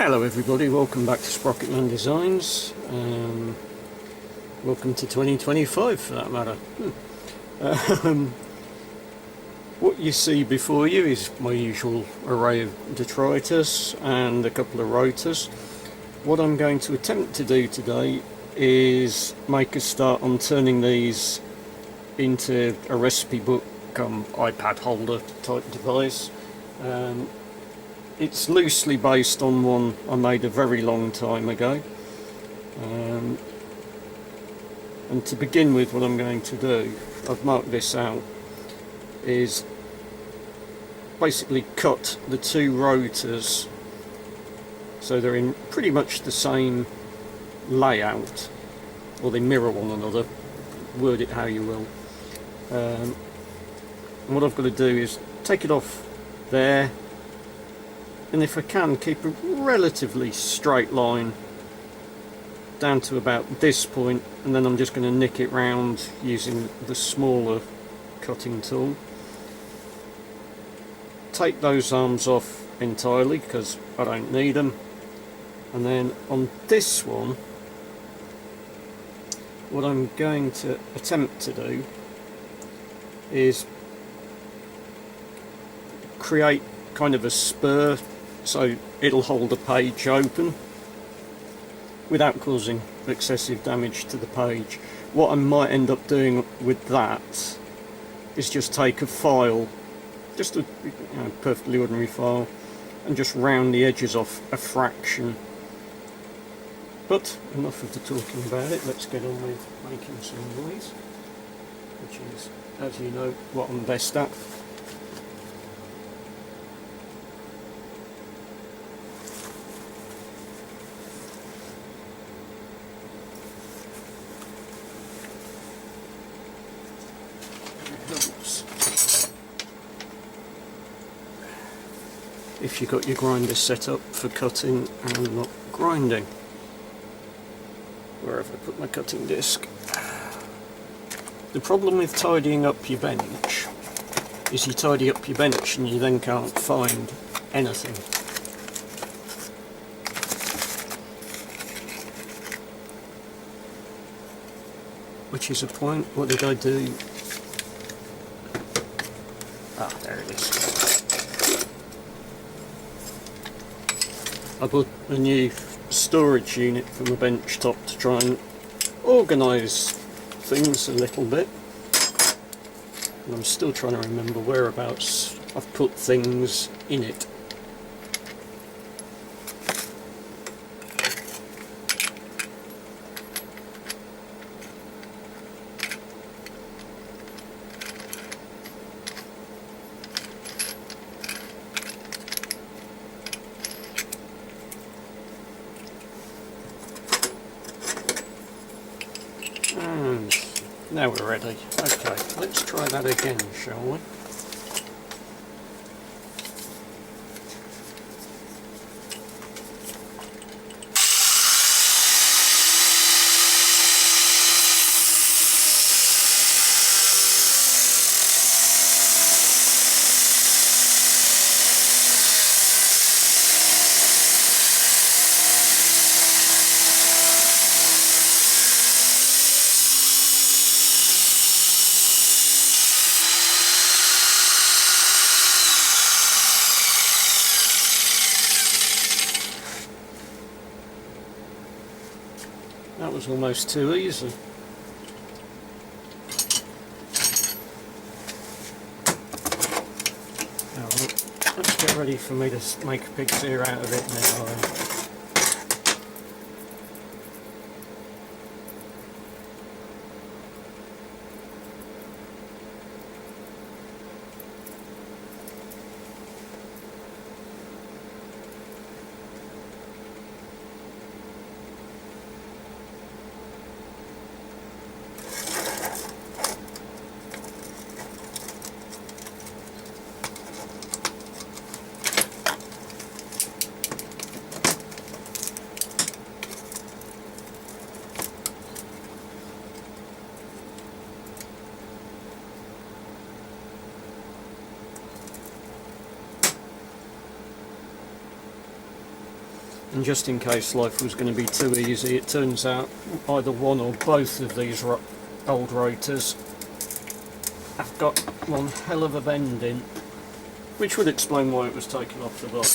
Hello everybody, welcome back to Sprocket Man Designs. Welcome to 2025 for that matter. What you see before you is my usual array of detritus and a couple of rotors. What I'm going to attempt to do today is make a start on turning these into a recipe book iPad holder type device. It's loosely based on one I made a very long time ago. And to begin with, what I'm going to do, I've marked this out, is basically cut the two rotors so they're in pretty much the same layout, or they mirror one another, word it how you will. And what I've got to do is take it off there, and if I can, keep a relatively straight line down to about this point, and then I'm just going to nick it round using the smaller cutting tool. Take those arms off entirely because I don't need them, and then on this one what I'm going to attempt to do is create kind of a spur so it'll hold a page open without causing excessive damage to the page. What I might end up doing with that is just take a file, just a perfectly ordinary file, and just round the edges off a fraction. But enough of the talking about it, let's get on with making some noise, which is, as you know, what I'm best at. If you've got your grinder set up for cutting and not grinding. Where have I put my cutting disc? The problem with tidying up your bench is you tidy up your bench and you then can't find anything. Which is a point. What did I do? Ah, there it is. I bought a new storage unit for my bench top to try and organise things a little bit. And I'm still trying to remember whereabouts I've put things in it. And now we're ready. Okay, let's try that again, shall we? That was almost too easy. Now, let's get ready for me to make a pig's ear out of it now. And just in case life was going to be too easy, it turns out either one or both of these old rotors have got one hell of a bend in, which would explain why it was taken off the block.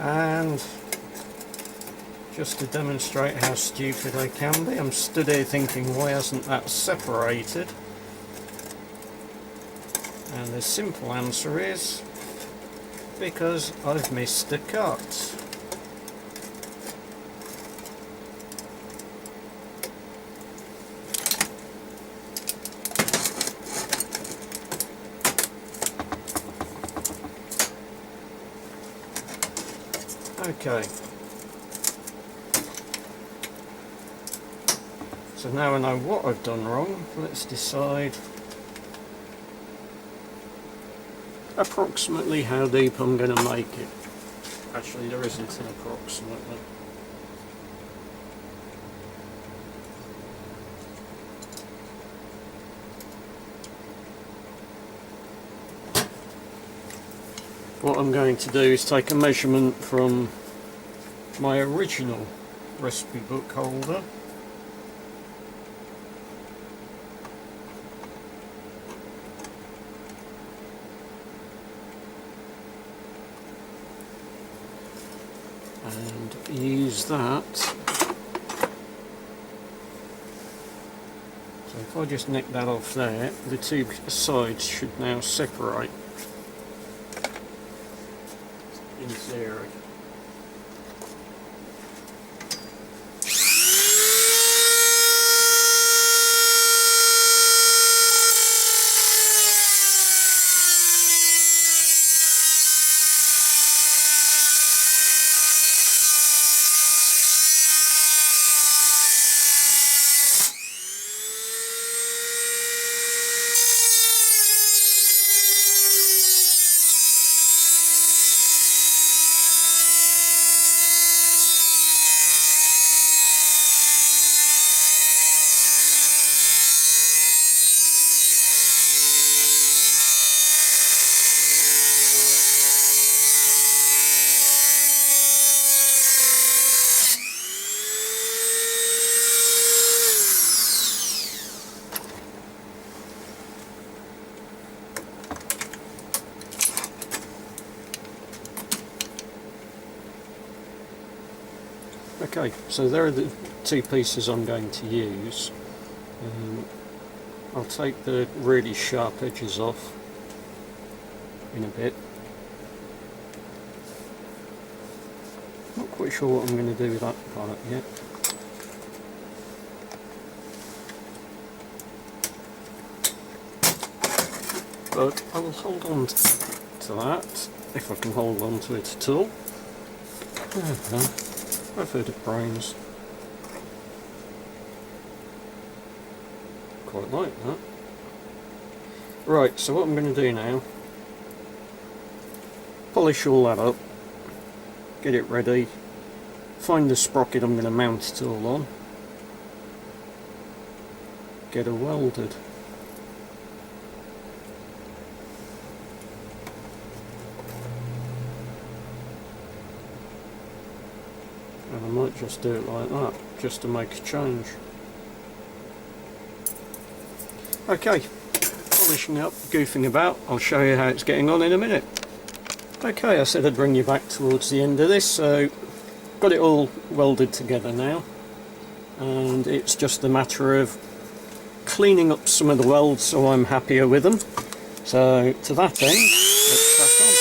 And just to demonstrate how stupid I can be, I'm stood here thinking, why hasn't that separated? And the simple answer is because I've missed a cut. Okay, so now I know what I've done wrong. Let's decide approximately how deep I'm going to make it. Actually, there isn't an approximately. What I'm going to do is take a measurement from my original recipe book holder. And use that. So if I just nick that off there, the two sides should now separate in theory. Okay, so there are the two pieces I'm going to use. I'll take the really sharp edges off in a bit. Not quite sure what I'm going to do with that part yet. But I will hold on to that, if I can hold on to it at all. There we go. I've heard of brains. Quite like that. Right, so what I'm going to do now, polish all that up, get it ready, find the sprocket I'm going to mount it all on, get her welded. And I might just do it like that, just to make a change. Okay, polishing up, goofing about, I'll show you how it's getting on in a minute. Okay, I said I'd bring you back towards the end of this, so got it all welded together now, and it's just a matter of cleaning up some of the welds so I'm happier with them. So to that end, let's crack on.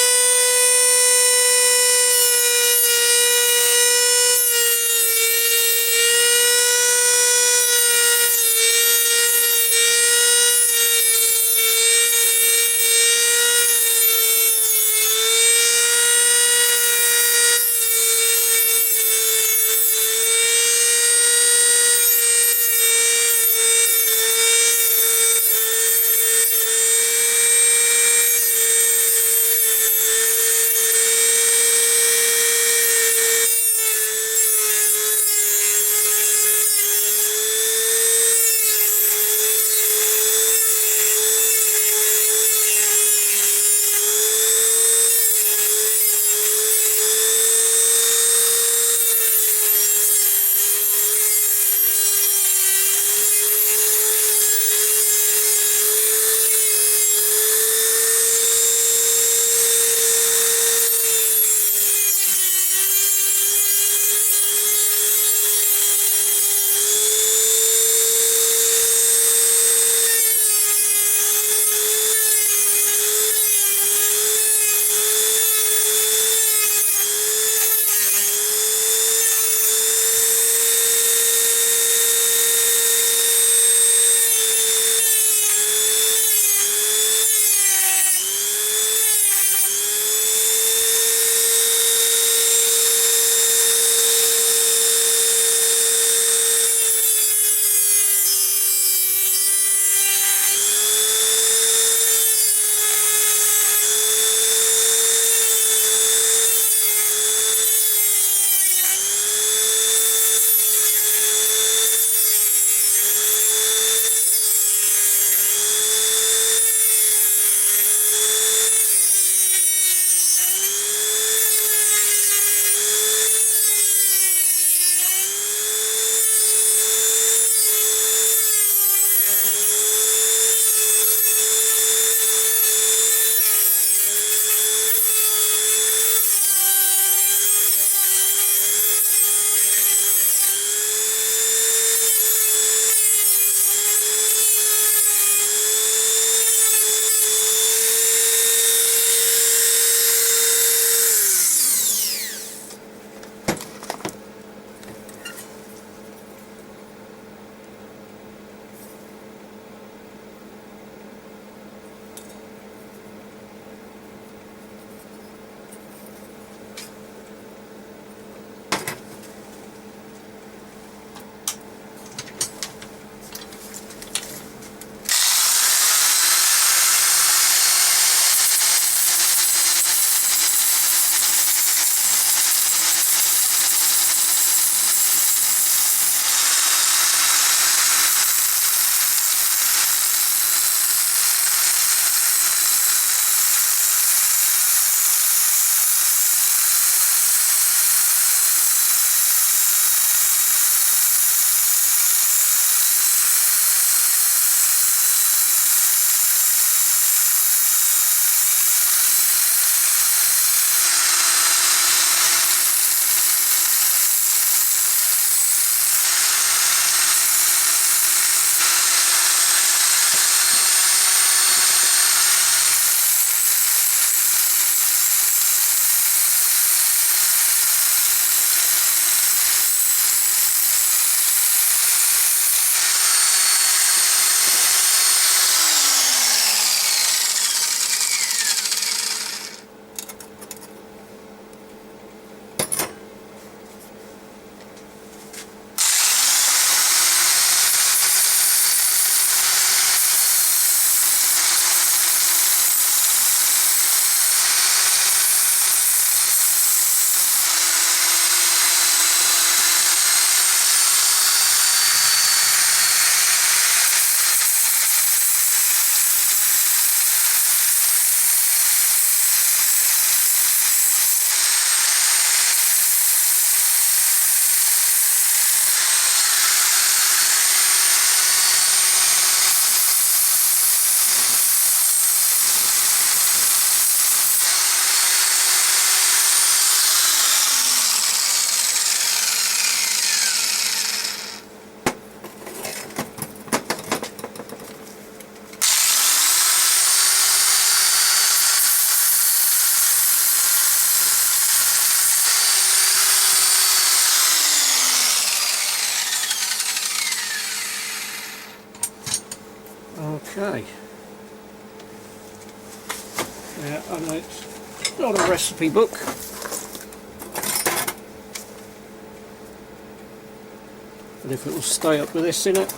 Okay. Yeah, I know it's not a recipe book. But if it will stay up with this in it.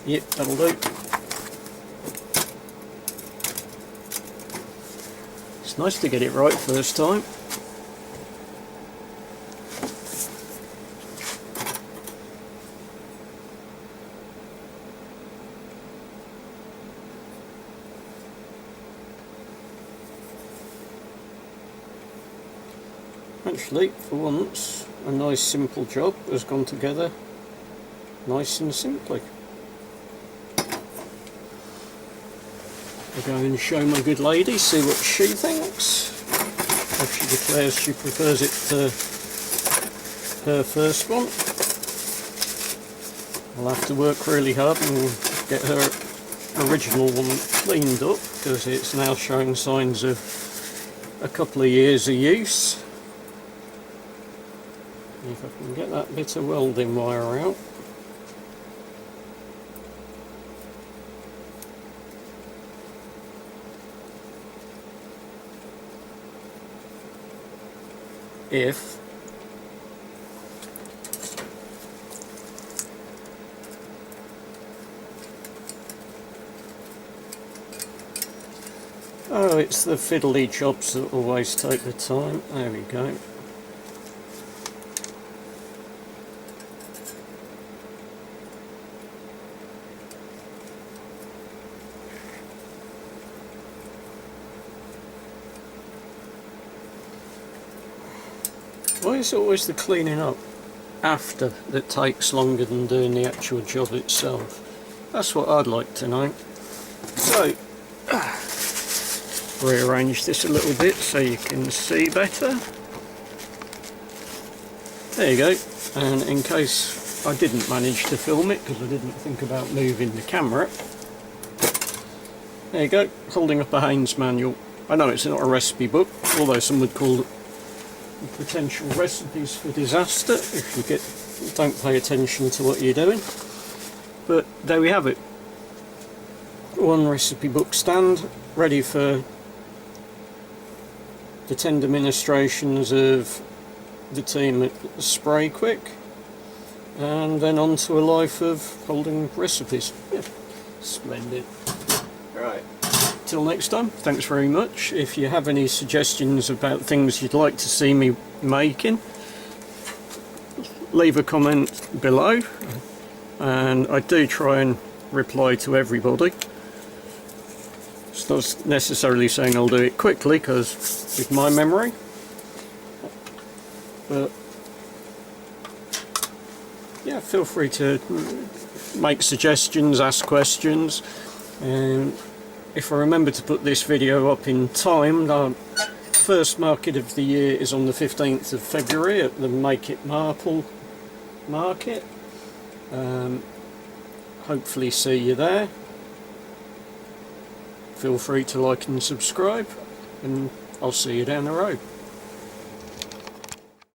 Yep, that'll do. It's nice to get it right first time. Actually, for once, a nice simple job has gone together nice and simply. I'll go and show my good lady, see what she thinks. If she declares she prefers it to her first one, I'll have to work really hard and get her original one cleaned up, because it's now showing signs of a couple of years of use. If I can get that bit of welding wire out. If oh, it's the fiddly jobs that always take the time. There we go. Why is it always the cleaning up after that takes longer than doing the actual job itself? That's what I'd like to know. So, rearrange this a little bit so you can see better. There you go. And in case I didn't manage to film it because I didn't think about moving the camera, there you go, holding up a Haynes manual. I know it's not a recipe book, although some would call it potential recipes for disaster if you don't pay attention to what you're doing. But there we have it. One recipe book stand ready for the tender ministrations of the team at Spray Quick, and then on to a life of holding recipes. Yeah, splendid. Right. Till next time, thanks very much. If you have any suggestions about things you'd like to see me making, leave a comment below, and I do try and reply to everybody. It's not necessarily saying I'll do it quickly, because with my memory, but yeah, feel free to make suggestions, ask questions, and if I remember to put this video up in time, the first market of the year is on the 15th of February at the Make It Marple market. Hopefully see you there. Feel free to like and subscribe, and I'll see you down the road.